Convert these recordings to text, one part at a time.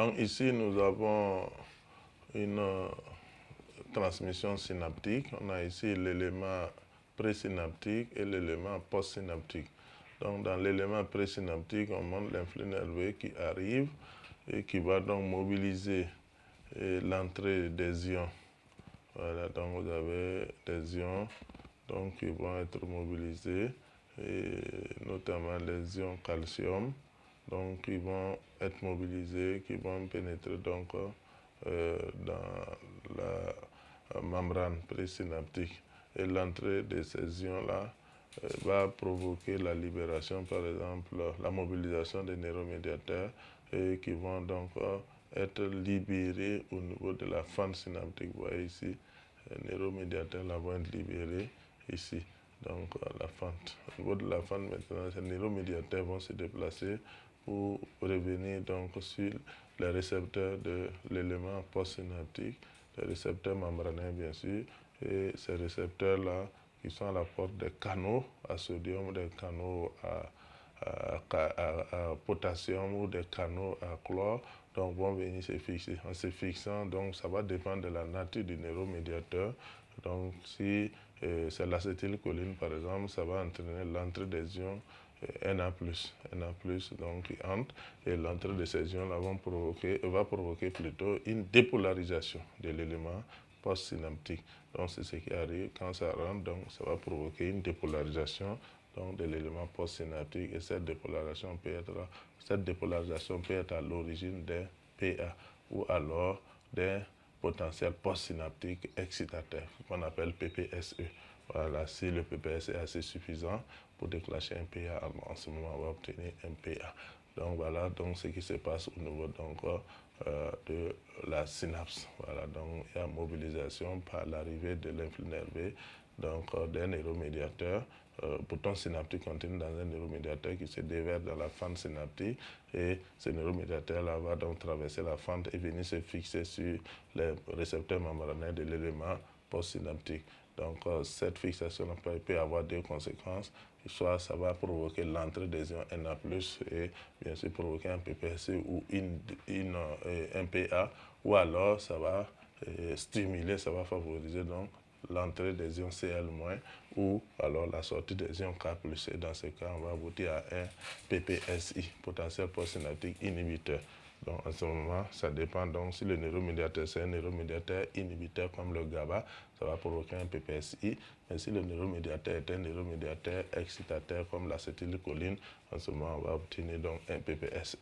Donc ici, nous avons une transmission synaptique. On a ici l'élément présynaptique et l'élément postsynaptique. Donc dans l'élément présynaptique, on montre l'influx nerveux qui arrive et qui va donc mobiliser l'entrée des ions. Voilà, donc vous avez des ions donc, qui vont être mobilisés, et notamment les ions calcium, donc qui vont être mobilisés, qui vont pénétrer donc dans la membrane présynaptique. Et l'entrée de ces ions-là va provoquer la libération, par exemple, la mobilisation des neuromédiateurs qui vont donc être libérés au niveau de la fente synaptique. Vous voyez ici, les neuromédiateurs là vont être libérés ici, donc la fente. Au niveau de la fente maintenant, ces neuromédiateurs vont se déplacer pour revenir donc sur les récepteurs de l'élément postsynaptique, les récepteurs membranaires bien sûr, et ces récepteurs-là qui sont à la porte des canaux à sodium, des canaux à potassium ou des canaux à chlore, donc vont venir se fixer. En se fixant, donc ça va dépendre de la nature du neuromédiateur. Donc si c'est l'acétylcholine par exemple, ça va entraîner l'entrée des ions Na+, donc qui entre, et l'entrée de ces ions-là va provoquer plutôt une dépolarisation de l'élément postsynaptique. Donc c'est ce qui arrive quand ça rentre, donc ça va provoquer une dépolarisation donc, de l'élément postsynaptique, et cette dépolarisation peut être à l'origine des PA ou alors des potentiels postsynaptiques excitateurs qu'on appelle PPSE. Voilà, si le PPSE est assez suffisant pour déclencher un PA, en ce moment on va obtenir un PA. Donc voilà donc ce qui se passe au niveau donc, de la synapse. Voilà, donc il y a mobilisation par l'arrivée de l'influx nerveux donc des neuromédiateurs, bouton synaptique contenu dans un neuromédiateur qui se déverse dans la fente synaptique, et ce neuromédiateur-là va donc traverser la fente et venir se fixer sur les récepteurs membranaires de l'élément postsynaptique. Donc cette fixation peut avoir deux conséquences. Soit ça va provoquer l'entrée des ions Na+, et bien sûr provoquer un PPSE ou un PA, ou alors ça va stimuler, ça va favoriser donc l'entrée des ions Cl- ou alors la sortie des ions K+. Et dans ce cas, on va aboutir à un PPSI, potentiel postsynaptique inhibiteur. Donc en ce moment, ça dépend. Donc si le neuromédiateur, c'est un neuromédiateur inhibiteur comme le GABA, ça va provoquer un PPSI. Mais si le neuromédiateur est un neuromédiateur excitateur comme l'acétylcholine, en ce moment, on va obtenir donc un PPSE.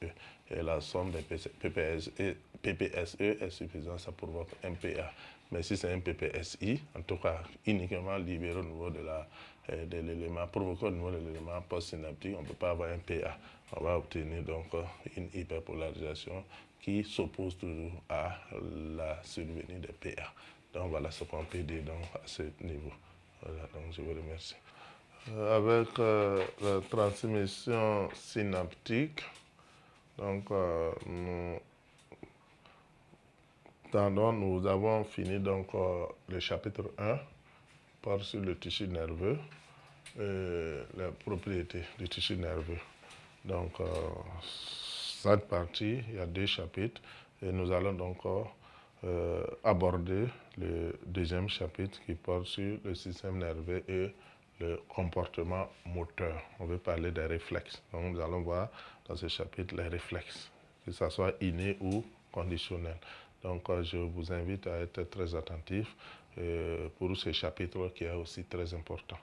Et la somme des PPSE est suffisante, ça provoque un PA. Mais si c'est un PPSI, en tout cas uniquement libéré au niveau de l'élément, provoqué au niveau de l'élément postsynaptique, on ne peut pas avoir un PA. On va obtenir donc une hyperpolarisation qui s'oppose toujours à la survenue des PA. Donc voilà ce qu'on peut dire donc, à ce niveau. Voilà, donc je vous remercie. Avec la transmission synaptique, donc nous avons fini donc le chapitre 1 par sur le tissu nerveux et les propriétés du tissu nerveux. Donc cette partie, il y a deux chapitres, et nous allons donc aborder le deuxième chapitre qui porte sur le système nerveux et le comportement moteur. On veut parler des réflexes. Donc nous allons voir dans ce chapitre les réflexes, que ce soit innés ou conditionnels. Donc je vous invite à être très attentifs pour ce chapitre qui est aussi très important.